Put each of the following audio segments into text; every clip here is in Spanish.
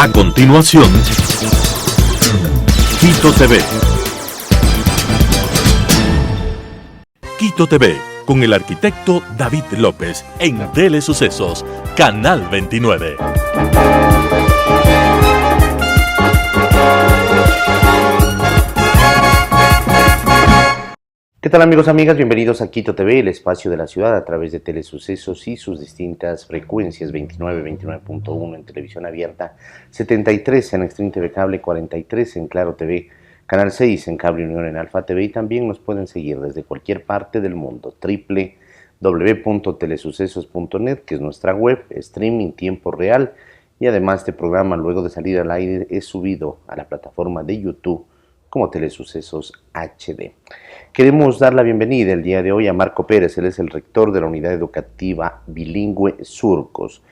A continuación, Quito TV. Quito TV, con el arquitecto David López, en Telesucesos, Canal 29. ¿Qué tal, amigos, amigas? Bienvenidos a Quito TV, el espacio de la ciudad a través de Telesucesos y sus distintas frecuencias, 29, 29.1 en televisión abierta, 73 en Extreme TV Cable, 43 en Claro TV, Canal 6 en Cable Unión en Alfa TV, y también nos pueden seguir desde cualquier parte del mundo, www.telesucesos.net, que es nuestra web, streaming tiempo real, y además este programa, luego de salir al aire, es subido a la plataforma de YouTube como Telesucesos HD. Queremos dar la bienvenida el día de hoy a Marco Pérez. Él es el rector de la Unidad Educativa Bilingüe Surcos.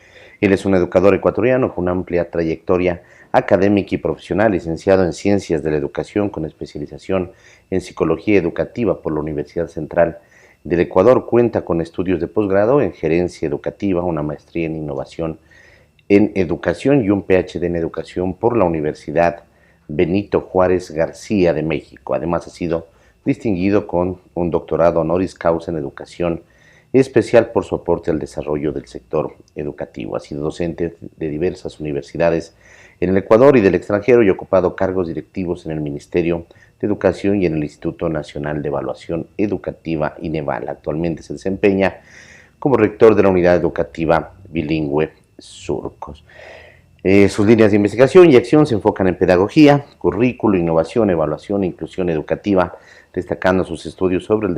Él es un educador ecuatoriano con una amplia trayectoria académica y profesional, licenciado en Ciencias de la Educación con especialización en Psicología Educativa por la Universidad Central del Ecuador. Cuenta con estudios de posgrado en Gerencia Educativa, una maestría en Innovación en Educación y un PhD en Educación por la Universidad Benito Juárez García de México. Además, ha sido distinguido con un doctorado honoris causa en Educación especial por su aporte al desarrollo del sector educativo. Ha sido docente de diversas universidades en el Ecuador y del extranjero y ha ocupado cargos directivos en el Ministerio de Educación y en el Instituto Nacional de Evaluación Educativa, INEVAL. Actualmente se desempeña como rector de la Unidad Educativa Bilingüe Surcos. Sus líneas de investigación y acción se enfocan en pedagogía, currículo, innovación, evaluación e inclusión educativa, destacando sus estudios sobre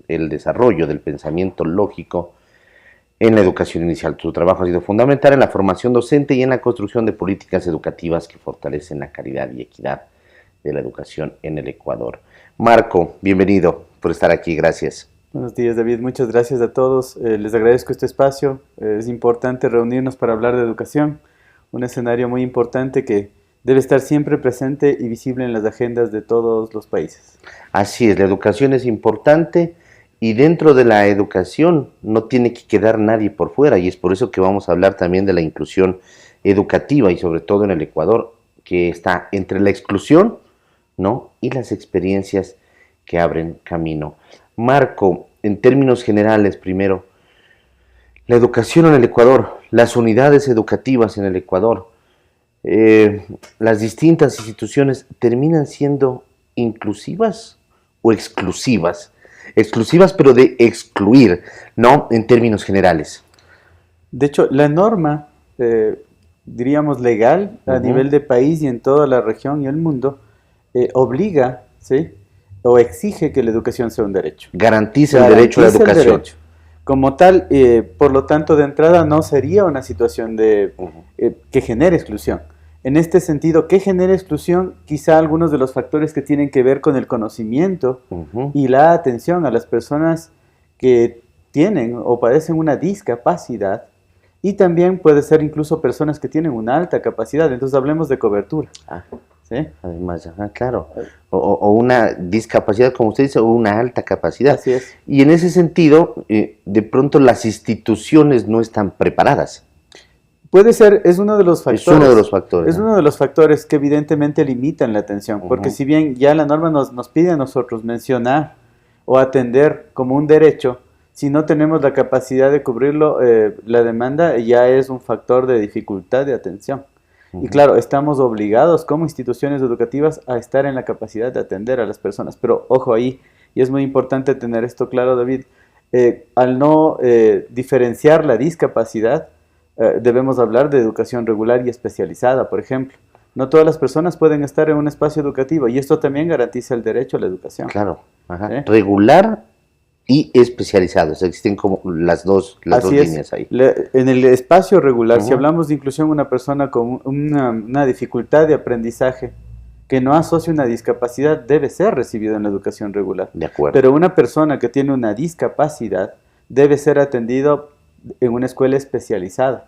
el desarrollo del pensamiento lógico en la educación inicial. Su trabajo ha sido fundamental en la formación docente y en la construcción de políticas educativas que fortalecen la calidad y equidad de la educación en el Ecuador. Marco, bienvenido por estar aquí, gracias. Buenos días, David, muchas gracias a todos. Les agradezco este espacio. Es importante reunirnos para hablar de educación, un escenario muy importante que debe estar siempre presente y visible en las agendas de todos los países. Así es, la educación es importante y dentro de la educación no tiene que quedar nadie por fuera, y es por eso que vamos a hablar también de la inclusión educativa y sobre todo en el Ecuador, que está entre la exclusión, ¿no?, y las experiencias que abren camino. Marco, en términos generales, primero, la educación en el Ecuador, las unidades educativas en el Ecuador, las distintas instituciones terminan siendo inclusivas o exclusivas. Exclusivas, pero de excluir, ¿no?, en términos generales. De hecho, la norma, diríamos legal, a nivel de país y en toda la región y el mundo, obliga, ¿sí?, o exige que la educación sea un derecho. Garantiza el derecho a la educación. Como tal, por lo tanto, de entrada no sería una situación que genere exclusión. En este sentido, ¿qué genera exclusión? Quizá algunos de los factores que tienen que ver con el conocimiento y la atención a las personas que tienen o padecen una discapacidad, y también puede ser incluso personas que tienen una alta capacidad. Entonces hablemos de cobertura. ¿Sí? Además, claro, o una discapacidad, como usted dice, o una alta capacidad. Así es. Y en ese sentido, de pronto las instituciones no están preparadas. Puede ser, es uno de los factores. Es uno de los factores. Es uno de los factores que evidentemente limitan la atención, porque si bien ya la norma nos pide a nosotros mencionar o atender como un derecho, si no tenemos la capacidad de cubrirlo, la demanda ya es un factor de dificultad de atención. Y claro, estamos obligados como instituciones educativas a estar en la capacidad de atender a las personas. Pero ojo ahí, y es muy importante tener esto claro, David, al no diferenciar la discapacidad, debemos hablar de educación regular y especializada, por ejemplo. No todas las personas pueden estar en un espacio educativo y esto también garantiza el derecho a la educación. Claro, regular y especializados, existen como las dos líneas ahí. En el espacio regular, si hablamos de inclusión, una persona con una dificultad de aprendizaje que no asocia una discapacidad debe ser recibida en la educación regular. De acuerdo. Pero una persona que tiene una discapacidad debe ser atendido en una escuela especializada,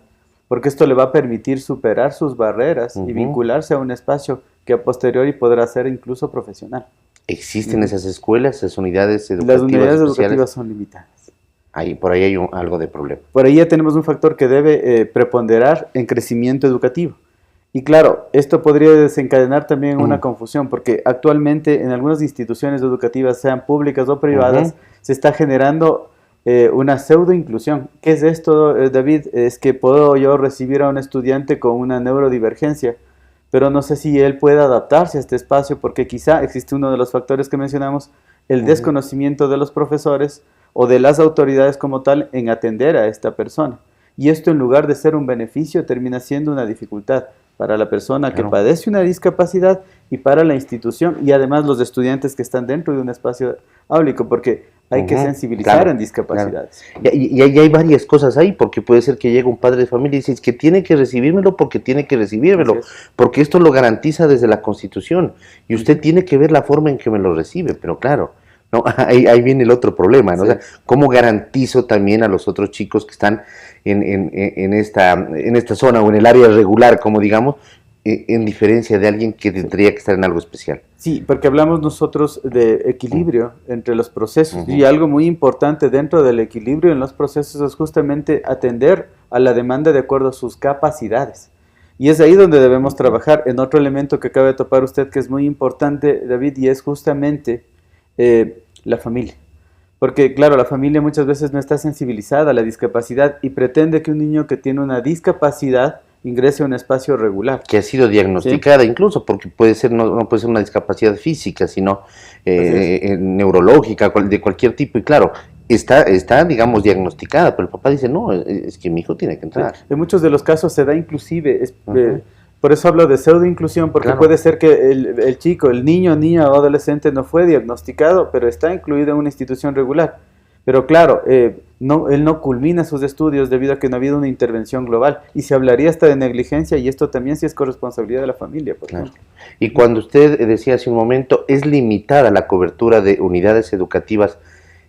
porque esto le va a permitir superar sus barreras y vincularse a un espacio que a posteriori podrá ser incluso profesional. ¿Existen esas escuelas, esas unidades educativas? Las unidades educativas son limitadas. Por ahí hay algo de problema. Por ahí ya tenemos un factor que debe preponderar en crecimiento educativo. Y claro, esto podría desencadenar también una confusión, porque actualmente en algunas instituciones educativas, sean públicas o privadas, se está generando una pseudo inclusión. ¿Qué es esto, David? Es que puedo yo recibir a un estudiante con una neurodivergencia, pero no sé si él puede adaptarse a este espacio, porque quizá existe uno de los factores que mencionamos, el desconocimiento de los profesores o de las autoridades como tal en atender a esta persona. Y esto, en lugar de ser un beneficio, termina siendo una dificultad para la persona que padece una discapacidad y para la institución, y además los estudiantes que están dentro de un espacio áulico, porque hay que sensibilizar en discapacidades. Y hay varias cosas ahí, porque puede ser que llegue un padre de familia y dice, es que tiene que recibírmelo porque tiene que recibírmelo, porque esto lo garantiza desde la Constitución, y usted tiene que ver la forma en que me lo recibe, pero claro, no, ahí viene el otro problema, ¿no? O sea, ¿cómo garantizo también a los otros chicos que están en esta zona o en el área regular, como digamos, en diferencia de alguien que tendría que estar en algo especial? Sí, porque hablamos nosotros de equilibrio entre los procesos, y algo muy importante dentro del equilibrio en los procesos es justamente atender a la demanda de acuerdo a sus capacidades. Y es ahí donde debemos trabajar en otro elemento que acaba de topar usted, que es muy importante, David, y es justamente la familia. Porque, claro, la familia muchas veces no está sensibilizada a la discapacidad y pretende que un niño que tiene una discapacidad ingrese a un espacio regular. Que ha sido diagnosticada incluso, porque puede ser no puede ser una discapacidad física, sino neurológica, de cualquier tipo, y claro, está, digamos, diagnosticada, pero el papá dice, no, es que mi hijo tiene que entrar. En muchos de los casos se da inclusive, por eso hablo de pseudo-inclusión, porque puede ser que el chico, el niño, niña o adolescente no fue diagnosticado, pero está incluido en una institución regular. Pero claro, él no culmina sus estudios debido a que no ha habido una intervención global. Y se hablaría hasta de negligencia, y esto también sí es corresponsabilidad de la familia, por ejemplo. Y cuando usted decía hace un momento, es limitada la cobertura de unidades educativas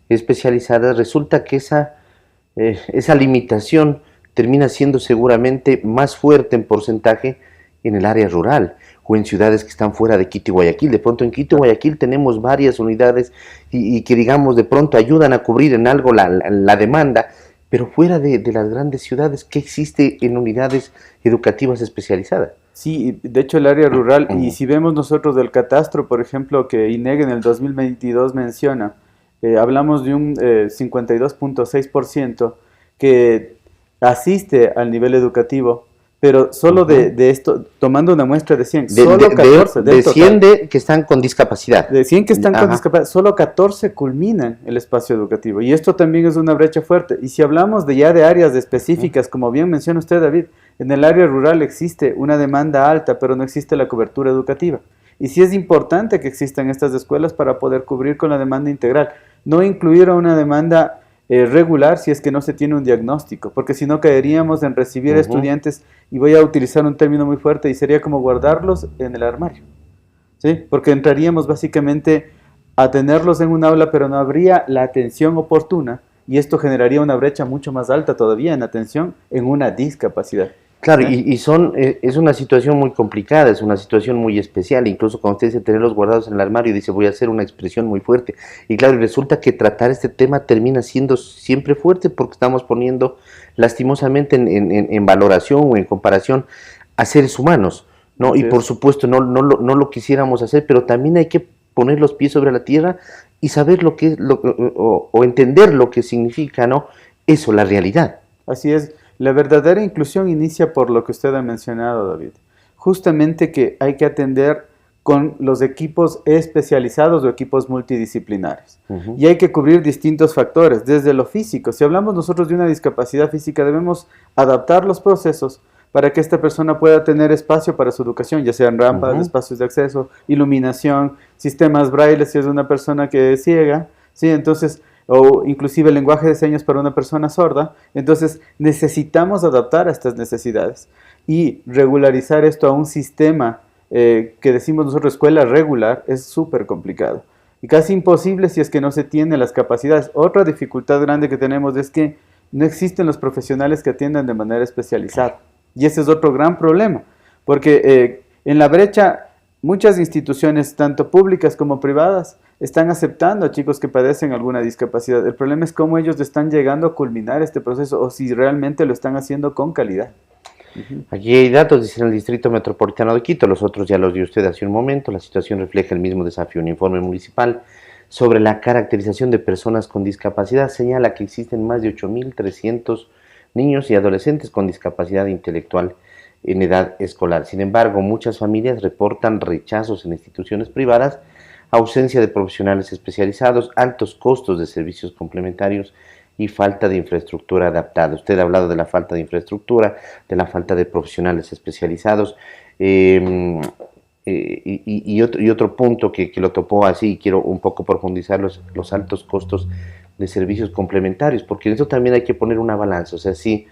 especializadas, resulta que esa limitación termina siendo seguramente más fuerte en porcentaje en el área rural o en ciudades que están fuera de Quito y Guayaquil. De pronto en Quito y Guayaquil tenemos varias unidades y que, digamos, de pronto ayudan a cubrir en algo la demanda, pero fuera de las grandes ciudades, ¿qué existe en unidades educativas especializadas? Sí, de hecho el área rural, y si vemos nosotros del catastro, por ejemplo, que INEG en el 2022 menciona, hablamos de un 52.6% que asiste al nivel educativo, pero solo de esto, tomando una muestra de 100, solo 14 de 100 que están con discapacidad. De 100 que están con discapacidad, solo 14 culminan el espacio educativo. Y esto también es una brecha fuerte. Y si hablamos de áreas específicas, como bien menciona usted, David, en el área rural existe una demanda alta, pero no existe la cobertura educativa. Y sí es importante que existan estas escuelas para poder cubrir con la demanda integral. No incluir a una demanda regular si es que no se tiene un diagnóstico, porque si no caeríamos en recibir estudiantes, y voy a utilizar un término muy fuerte, y sería como guardarlos en el armario, ¿sí? Porque entraríamos básicamente a tenerlos en un aula, pero no habría la atención oportuna, y esto generaría una brecha mucho más alta todavía en atención en una discapacidad. Claro, es una situación muy complicada, es una situación muy especial. Incluso cuando usted dice tenerlos guardados en el armario, dice voy a hacer una expresión muy fuerte. Y claro, resulta que tratar este tema termina siendo siempre fuerte, porque estamos poniendo lastimosamente en valoración o en comparación a seres humanos, ¿no? Y por supuesto no lo quisiéramos hacer, pero también hay que poner los pies sobre la tierra y saber lo que es, o entender lo que significa, ¿no? Eso, la realidad. Así es. La verdadera inclusión inicia por lo que usted ha mencionado, David. Justamente que hay que atender con los equipos especializados o equipos multidisciplinares. Y hay que cubrir distintos factores, desde lo físico. Si hablamos nosotros de una discapacidad física, debemos adaptar los procesos para que esta persona pueda tener espacio para su educación, ya sean rampas, espacios de acceso, iluminación, sistemas braille si es una persona que es ciega, ¿sí? Entonces, o inclusive el lenguaje de señas para una persona sorda. Entonces necesitamos adaptar a estas necesidades y regularizar esto a un sistema que decimos nosotros escuela regular es súper complicado y casi imposible si es que no se tiene las capacidades. Otra dificultad grande que tenemos es que no existen los profesionales que atiendan de manera especializada, y ese es otro gran problema, porque en la brecha muchas instituciones, tanto públicas como privadas, están aceptando a chicos que padecen alguna discapacidad. El problema es cómo ellos están llegando a culminar este proceso, o si realmente lo están haciendo con calidad. Aquí hay datos, dice en el Distrito Metropolitano de Quito, los otros ya los dio usted hace un momento. La situación refleja el mismo desafío. Un informe municipal sobre la caracterización de personas con discapacidad señala que existen más de 8.300 niños y adolescentes con discapacidad intelectual en edad escolar. Sin embargo, muchas familias reportan rechazos en instituciones privadas, ausencia de profesionales especializados, altos costos de servicios complementarios y falta de infraestructura adaptada. Usted ha hablado de la falta de infraestructura, de la falta de profesionales especializados, y otro punto que lo topó así, quiero un poco profundizar, los altos costos de servicios complementarios, porque en eso también hay que poner una balanza. O sea, si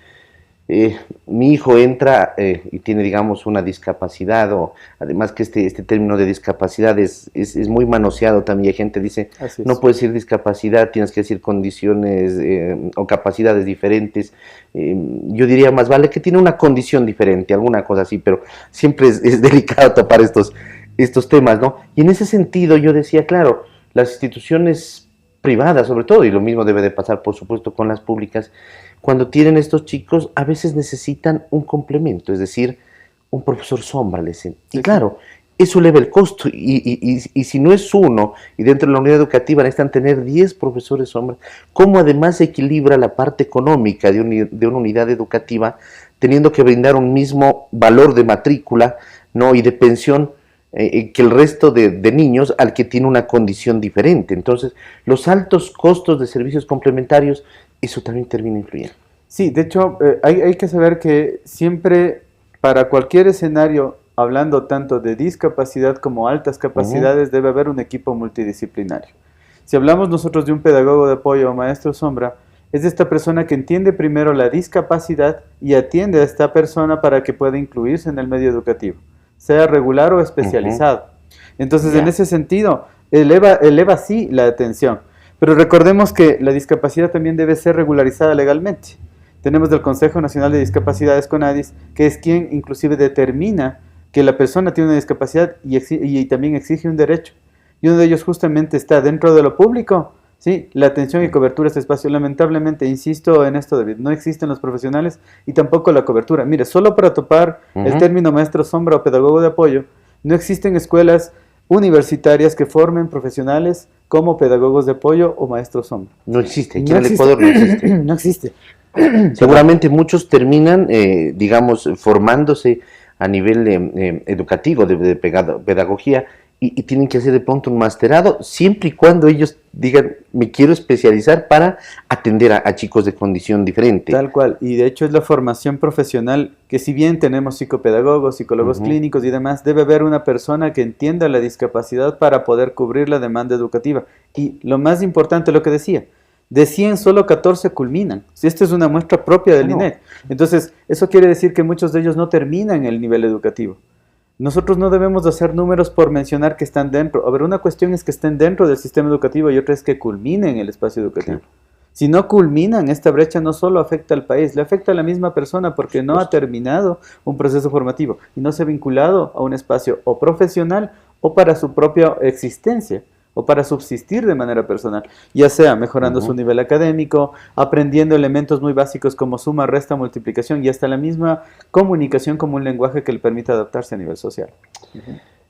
mi hijo entra y tiene, digamos, una discapacidad, o además que este término de discapacidad es muy manoseado también. Hay gente que dice, no puedes decir discapacidad, tienes que decir condiciones o capacidades diferentes. Yo diría más vale que tiene una condición diferente, alguna cosa así, pero siempre es delicado tapar estos temas, ¿no? Y en ese sentido yo decía, claro, las instituciones privadas sobre todo, y lo mismo debe de pasar por supuesto con las públicas, cuando tienen estos chicos a veces necesitan un complemento, es decir, un profesor sombra, les dicen. Y claro, eso eleva el costo, y si no es uno, y dentro de la unidad educativa necesitan tener 10 profesores sombra, ¿cómo además se equilibra la parte económica de una unidad educativa, teniendo que brindar un mismo valor de matrícula, ¿no?, y de pensión, que el resto de niños al que tiene una condición diferente? Entonces, los altos costos de servicios complementarios, eso también termina influyendo. Sí, de hecho, hay que saber que siempre, para cualquier escenario, hablando tanto de discapacidad como altas capacidades, debe haber un equipo multidisciplinario. Si hablamos nosotros de un pedagogo de apoyo o maestro sombra, es esta persona que entiende primero la discapacidad y atiende a esta persona para que pueda incluirse en el medio educativo, sea regular o especializado. Entonces, en ese sentido, eleva sí la atención. Pero recordemos que la discapacidad también debe ser regularizada legalmente. Tenemos del Consejo Nacional de Discapacidades, CONADIS, que es quien inclusive determina que la persona tiene una discapacidad y también exige un derecho. Y uno de ellos justamente está dentro de lo público, ¿sí? La atención y cobertura de este espacio. Lamentablemente, insisto en esto, David, no existen los profesionales y tampoco la cobertura. Mire, solo para topar el término maestro sombra o pedagogo de apoyo, no existen escuelas universitarias que formen profesionales como pedagogos de apoyo o maestros sombra. No existe, aquí en el Ecuador no existe. No existe. Seguramente muchos terminan, digamos, formándose a nivel educativo, de pedagogía, y tienen que hacer de pronto un masterado, siempre y cuando ellos digan, me quiero especializar para atender a chicos de condición diferente. Tal cual, y de hecho es la formación profesional, que si bien tenemos psicopedagogos, psicólogos clínicos y demás, debe haber una persona que entienda la discapacidad para poder cubrir la demanda educativa. Y lo más importante, lo que decía, de 100 solo 14 culminan. Si esta es una muestra propia del INEC. Entonces, eso quiere decir que muchos de ellos no terminan el nivel educativo. Nosotros no debemos de hacer números por mencionar que están dentro. A ver, una cuestión es que estén dentro del sistema educativo y otra es que culminen el espacio educativo. Claro. Si no culminan, esta brecha no solo afecta al país, le afecta a la misma persona porque no ha terminado un proceso formativo y no se ha vinculado a un espacio o profesional o para su propia existencia o para subsistir de manera personal, ya sea mejorando su nivel académico, aprendiendo elementos muy básicos como suma, resta, multiplicación y hasta la misma comunicación como un lenguaje que le permita adaptarse a nivel social.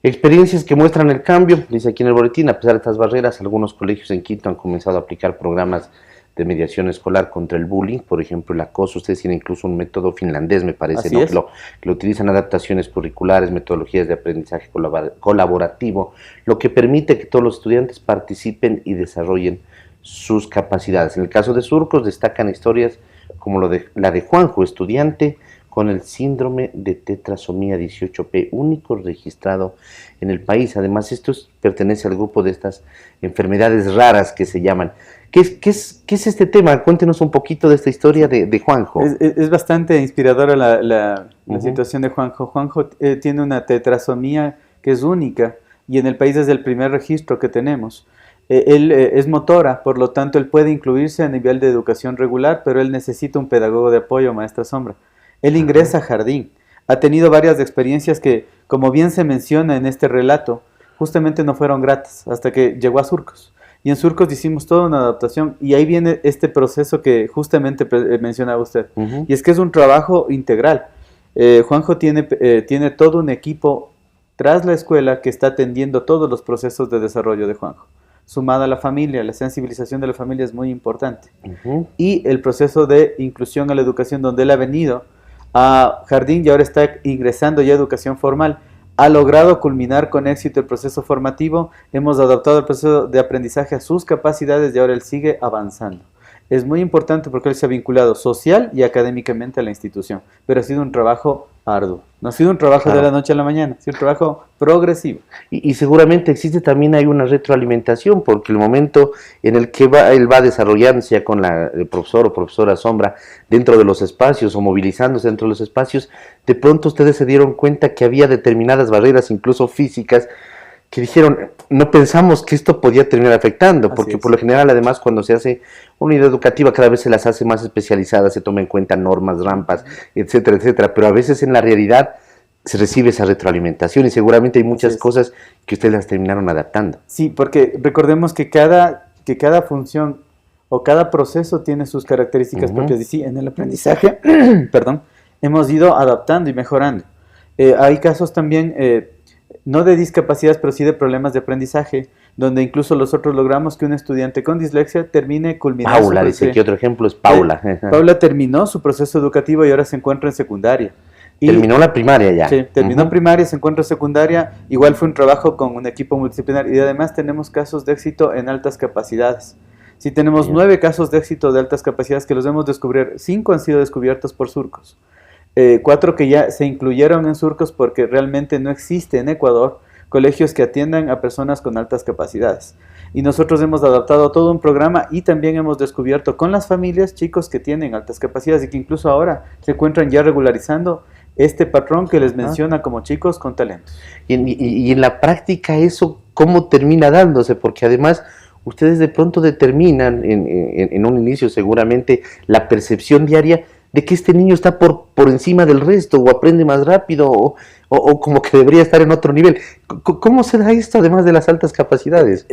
Experiencias que muestran el cambio, dice aquí en el boletín. A pesar de estas barreras, algunos colegios en Quito han comenzado a aplicar programas de mediación escolar contra el bullying, por ejemplo el acoso. Ustedes tienen incluso un método finlandés, me parece, ¿no? Que lo utilizan adaptaciones curriculares, metodologías de aprendizaje colaborativo, lo que permite que todos los estudiantes participen y desarrollen sus capacidades. En el caso de Surcos destacan historias como la de Juanjo, estudiante con el síndrome de tetrasomía 18P, único registrado en el país. Además, esto pertenece al grupo de estas enfermedades raras que se llaman. ¿Qué es este tema? Cuéntenos un poquito de esta historia de Juanjo. Es bastante inspiradora la situación de Juanjo. Juanjo tiene una tetrasomía que es única y en el país es el primer registro que tenemos. Él es motora, por lo tanto él puede incluirse a nivel de educación regular, pero él necesita un pedagogo de apoyo, maestra sombra. Él ingresa a jardín. Ha tenido varias experiencias que, como bien se menciona en este relato, justamente no fueron gratas hasta que llegó a Surcos. Y en Surcos hicimos toda una adaptación y ahí viene este proceso que justamente mencionaba usted. Y es que es un trabajo integral. Juanjo tiene todo un equipo tras la escuela que está atendiendo todos los procesos de desarrollo de Juanjo. Sumada a la familia, la sensibilización de la familia es muy importante. Y el proceso de inclusión a la educación, donde él ha venido a jardín y ahora está ingresando ya a educación formal, ha logrado culminar con éxito el proceso formativo, hemos adaptado el proceso de aprendizaje a sus capacidades y ahora él sigue avanzando. Es muy importante porque él se ha vinculado social y académicamente a la institución, pero ha sido un trabajo arduo, no ha sido un trabajo de la noche a la mañana, ha sido un trabajo progresivo. Y seguramente existe también hay una retroalimentación, porque el momento en el que él va desarrollándose ya con el profesor o profesora sombra dentro de los espacios o movilizándose dentro de los espacios, de pronto ustedes se dieron cuenta que había determinadas barreras, incluso físicas, que dijeron, no pensamos que esto podía terminar afectando, porque por lo general además cuando se hace una unidad educativa cada vez se las hace más especializadas, se toma en cuenta normas, rampas, etcétera, etcétera, pero a veces en la realidad se recibe esa retroalimentación y seguramente hay muchas cosas que ustedes las terminaron adaptando. Sí, porque recordemos que cada función o cada proceso tiene sus características propias y sí, en el aprendizaje, perdón, hemos ido adaptando y mejorando. Hay casos también no de discapacidades, pero sí de problemas de aprendizaje, donde incluso nosotros logramos que un estudiante con dislexia termine culminando. Paula, dice que otro ejemplo es Paula. Paula terminó su proceso educativo y ahora se encuentra en secundaria. Terminó la primaria ya. Sí, terminó primaria, se encuentra en secundaria, igual fue un trabajo con un equipo multidisciplinar y además tenemos casos de éxito en altas capacidades. Sí, tenemos 9 casos de éxito de altas capacidades que los hemos descubierto, 5 han sido descubiertos por surcos. 4 que ya se incluyeron en surcos porque realmente no existe en Ecuador colegios que atiendan a personas con altas capacidades. Y nosotros hemos adaptado todo un programa y también hemos descubierto con las familias chicos que tienen altas capacidades y que incluso ahora se encuentran ya regularizando este patrón que les menciona como chicos con talento. Y en la práctica eso, ¿cómo termina dándose? Porque además ustedes de pronto determinan en un inicio seguramente la percepción diaria de que este niño está por encima del resto, o aprende más rápido, o como que debería estar en otro nivel. ¿Cómo se da esto, además de las altas capacidades?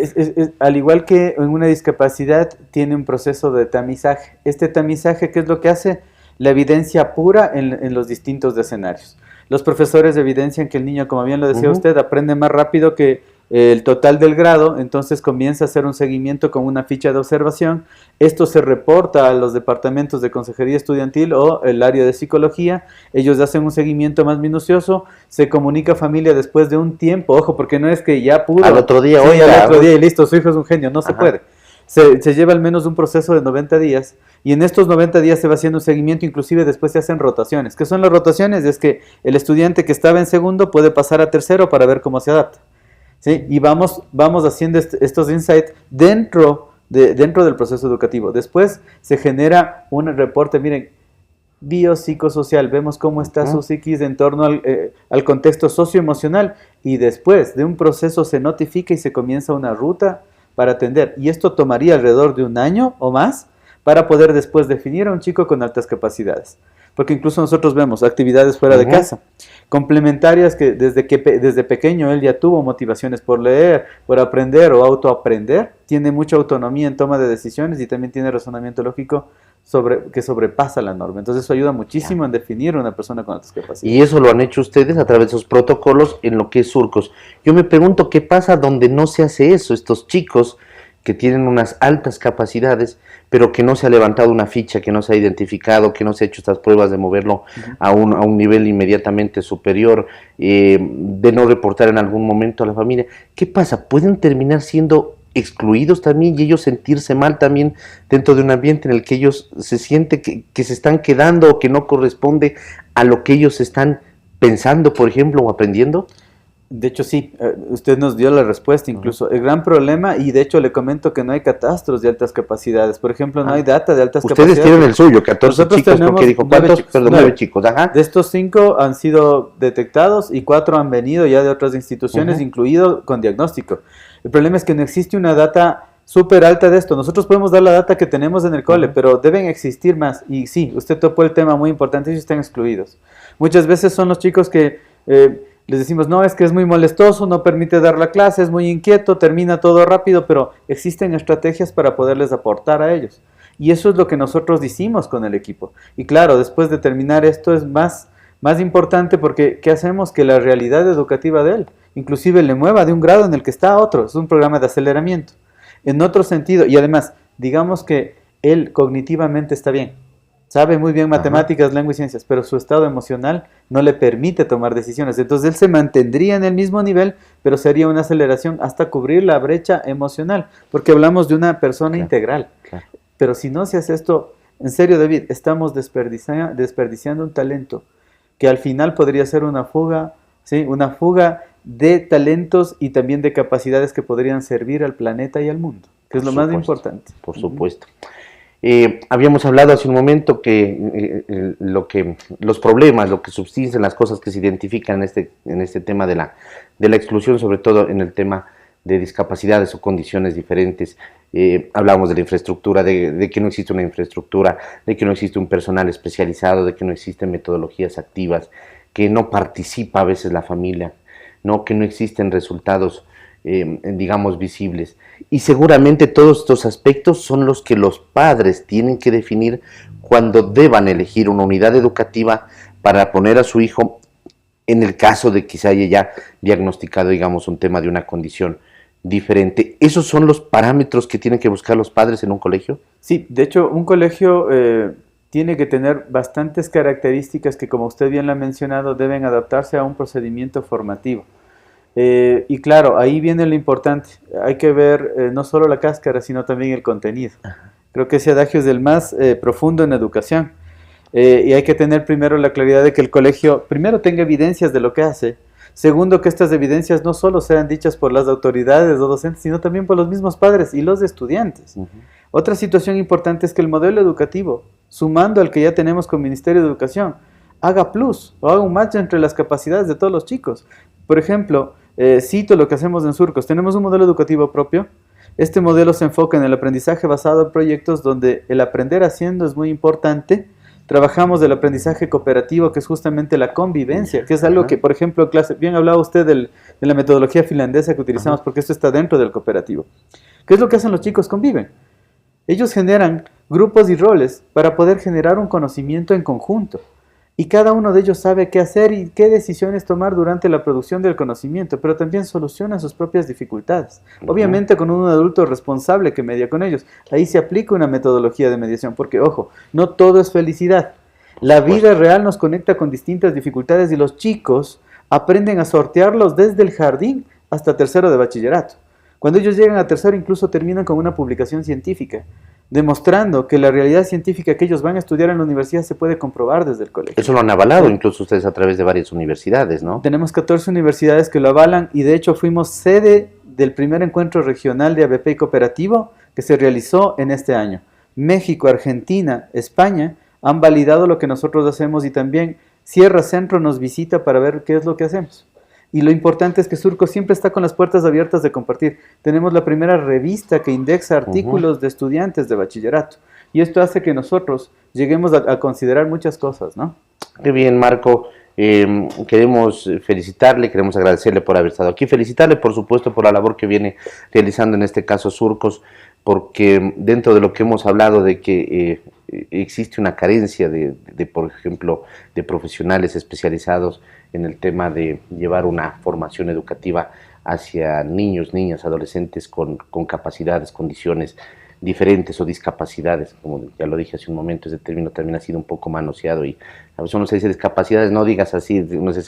Al igual que en una discapacidad, tiene un proceso de tamizaje. Este tamizaje, ¿qué es lo que hace? La evidencia pura en los distintos escenarios. Los profesores evidencian que el niño, como bien lo decía usted, aprende más rápido que el total del grado, entonces comienza a hacer un seguimiento con una ficha de observación. Esto se reporta a los departamentos de consejería estudiantil o el área de psicología. Ellos hacen un seguimiento más minucioso, se comunica a familia después de un tiempo, ojo, porque no es que ya pudo. Al otro día, sí, al otro día y listo, su hijo es un genio, no se puede. Se lleva al menos un proceso de 90 días y en estos 90 días se va haciendo un seguimiento, inclusive después se hacen rotaciones. ¿Qué son las rotaciones? Es que el estudiante que estaba en segundo puede pasar a tercero para ver cómo se adapta. ¿Sí? Y vamos haciendo estos insights dentro del proceso educativo. Después se genera un reporte, miren, biopsicosocial, vemos cómo está su psiquis en torno al contexto socioemocional y después de un proceso se notifica y se comienza una ruta para atender. Y esto tomaría alrededor de un año o más para poder después definir a un chico con altas capacidades. Porque incluso nosotros vemos actividades fuera de casa, complementarias que desde pequeño él ya tuvo motivaciones por leer, por aprender o autoaprender, tiene mucha autonomía en toma de decisiones y también tiene razonamiento lógico que sobrepasa la norma. Entonces eso ayuda muchísimo en definir a una persona con altas capacidades. Y eso lo han hecho ustedes a través de sus protocolos en lo que es surcos. Yo me pregunto qué pasa donde no se hace eso, estos chicos que tienen unas altas capacidades, pero que no se ha levantado una ficha, que no se ha identificado, que no se ha hecho estas pruebas de moverlo a un nivel inmediatamente superior, de no reportar en algún momento a la familia. ¿Qué pasa? ¿Pueden terminar siendo excluidos también y ellos sentirse mal también dentro de un ambiente en el que ellos se sienten que se están quedando o que no corresponde a lo que ellos están pensando, por ejemplo, o aprendiendo? De hecho, sí, usted nos dio la respuesta incluso. El gran problema, y de hecho le comento que no hay catastros de altas capacidades. Por ejemplo, no hay data de altas capacidades. Ustedes tienen el suyo, 14 Nosotros chicos, porque dijo, ¿cuántos? Perdón, 9 chicos. Ajá. De estos 5 han sido detectados y 4 han venido ya de otras instituciones, incluido con diagnóstico. El problema es que no existe una data súper alta de esto. Nosotros podemos dar la data que tenemos en el cole, pero deben existir más. Y sí, usted topó el tema muy importante, ellos están excluidos. Muchas veces son los chicos que les decimos, no, es que es muy molestoso, no permite dar la clase, es muy inquieto, termina todo rápido, pero existen estrategias para poderles aportar a ellos. Y eso es lo que nosotros hicimos con el equipo. Y claro, después de terminar esto es más Más importante porque, ¿qué hacemos? Que la realidad educativa de él, inclusive le mueva de un grado en el que está a otro. Es un programa de aceleramiento. En otro sentido, y además, digamos que él cognitivamente está bien, sabe muy bien matemáticas, lengua y ciencias, pero su estado emocional no le permite tomar decisiones. Entonces él se mantendría en el mismo nivel, pero sería una aceleración hasta cubrir la brecha emocional, porque hablamos de una persona integral. Pero si no se hace esto, en serio, David, estamos desperdiciando un talento que al final podría ser una fuga, ¿sí? Una fuga de talentos y también de capacidades que podrían servir al planeta y al mundo, que es lo más importante. Por supuesto. Habíamos hablado hace un momento que los problemas, lo que subsisten, las cosas que se identifican en este tema de la exclusión, sobre todo en el tema de discapacidades o condiciones diferentes. Hablamos de la infraestructura, de que no existe una infraestructura, de que no existe un personal especializado, de que no existen metodologías activas, que no participa a veces la familia, ¿no? Que no existen resultados digamos, visibles. Y seguramente todos estos aspectos son los que los padres tienen que definir cuando deban elegir una unidad educativa para poner a su hijo, en el caso de que se haya ya diagnosticado, digamos, un tema de una condición diferente. ¿Esos son los parámetros que tienen que buscar los padres en un colegio? Sí, de hecho, un colegio tiene que tener bastantes características que, como usted bien lo ha mencionado, deben adaptarse a un procedimiento formativo. Y claro, ahí viene lo importante. Hay que ver no solo la cáscara, sino también el contenido. Creo que ese adagio es el más profundo en educación. Y hay que tener primero la claridad de que el colegio, primero, tenga evidencias de lo que hace. Segundo, que estas evidencias no solo sean dichas por las autoridades o docentes, sino también por los mismos padres y los estudiantes. Otra situación importante es que el modelo educativo, sumando al que ya tenemos con Ministerio de Educación, haga plus o haga un match entre las capacidades de todos los chicos. Por ejemplo, cito lo que hacemos en Surcos. Tenemos un modelo educativo propio. Este modelo se enfoca en el aprendizaje basado en proyectos donde el aprender haciendo es muy importante. Trabajamos del aprendizaje cooperativo, que es justamente la convivencia, que es algo que, por ejemplo, en clase, bien hablaba usted de la metodología finlandesa que utilizamos, porque esto está dentro del cooperativo. ¿Qué es lo que hacen los chicos? Conviven. Ellos generan grupos y roles para poder generar un conocimiento en conjunto. Y cada uno de ellos sabe qué hacer y qué decisiones tomar durante la producción del conocimiento, pero también soluciona sus propias dificultades. Obviamente con un adulto responsable que media con ellos. Ahí se aplica una metodología de mediación, porque, ojo, no todo es felicidad. La vida real nos conecta con distintas dificultades y los chicos aprenden a sortearlos desde el jardín hasta tercero de bachillerato. Cuando ellos llegan a tercero, incluso terminan con una publicación científica, demostrando que la realidad científica que ellos van a estudiar en la universidad se puede comprobar desde el colegio. Eso lo han avalado incluso ustedes a través de varias universidades, ¿no? Tenemos 14 universidades que lo avalan y de hecho fuimos sede del primer encuentro regional de ABP y cooperativo que se realizó en este año. México, Argentina, España han validado lo que nosotros hacemos y también Sierra Centro nos visita para ver qué es lo que hacemos. Y lo importante es que Surco siempre está con las puertas abiertas de compartir. Tenemos la primera revista que indexa artículos de estudiantes de bachillerato. Y esto hace que nosotros lleguemos a considerar muchas cosas, ¿no? Qué bien, Marco. Queremos felicitarle, queremos agradecerle por haber estado aquí. Felicitarle, por supuesto, por la labor que viene realizando en este caso Surcos, porque dentro de lo que hemos hablado de que existe una carencia de, por ejemplo, de profesionales especializados en el tema de llevar una formación educativa hacia niños, niñas, adolescentes con capacidades, condiciones diferentes o discapacidades, como ya lo dije hace un momento, ese término también ha sido un poco manoseado y a veces uno se dice discapacidades, no digas así, no sé,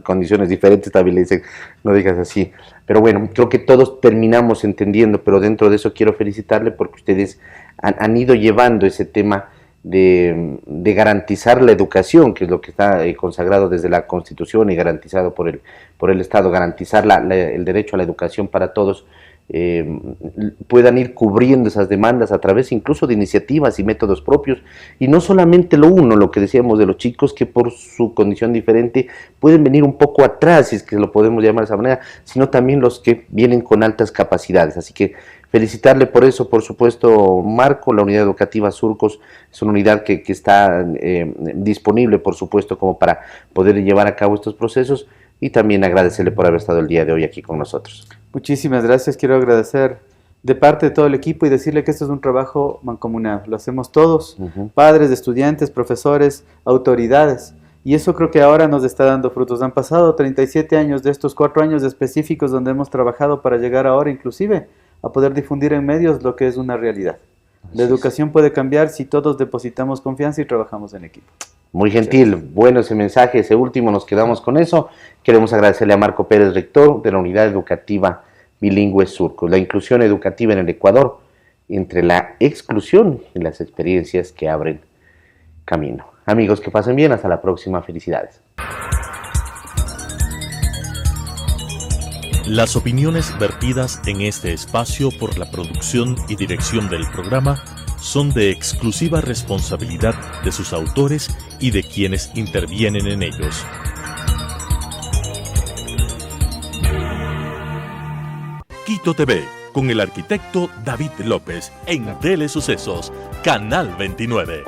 condiciones diferentes también le dicen, no digas así, pero bueno, creo que todos terminamos entendiendo, pero dentro de eso quiero felicitarle porque ustedes han ido llevando ese tema de garantizar la educación, que es lo que está consagrado desde la Constitución y garantizado por el Estado, garantizar el derecho a la educación para todos, puedan ir cubriendo esas demandas a través incluso de iniciativas y métodos propios, y no solamente lo que decíamos de los chicos que por su condición diferente pueden venir un poco atrás, si es que lo podemos llamar de esa manera, sino también los que vienen con altas capacidades, así que felicitarle por eso, por supuesto, Marco. La unidad educativa Surcos es una unidad que está disponible, por supuesto, como para poder llevar a cabo estos procesos, y también agradecerle por haber estado el día de hoy aquí con nosotros. Muchísimas gracias, quiero agradecer de parte de todo el equipo y decirle que esto es un trabajo mancomunado, lo hacemos todos, padres de estudiantes, profesores, autoridades, Y eso creo que ahora nos está dando frutos. Han pasado 37 años de estos 4 años específicos donde hemos trabajado para llegar ahora inclusive a poder difundir en medios lo que es una realidad. La educación puede cambiar si todos depositamos confianza y trabajamos en equipo. Muy gentil, bueno ese mensaje, ese último, nos quedamos con eso. Queremos agradecerle a Marco Pérez, rector de la Unidad Educativa Bilingüe Surcos, la inclusión educativa en el Ecuador, entre la exclusión y las experiencias que abren camino. Amigos, que pasen bien, hasta la próxima, felicidades. Las opiniones vertidas en este espacio por la producción y dirección del programa son de exclusiva responsabilidad de sus autores y de quienes intervienen en ellos. Quito TV, con el arquitecto David López, en Telesucesos, Canal 29.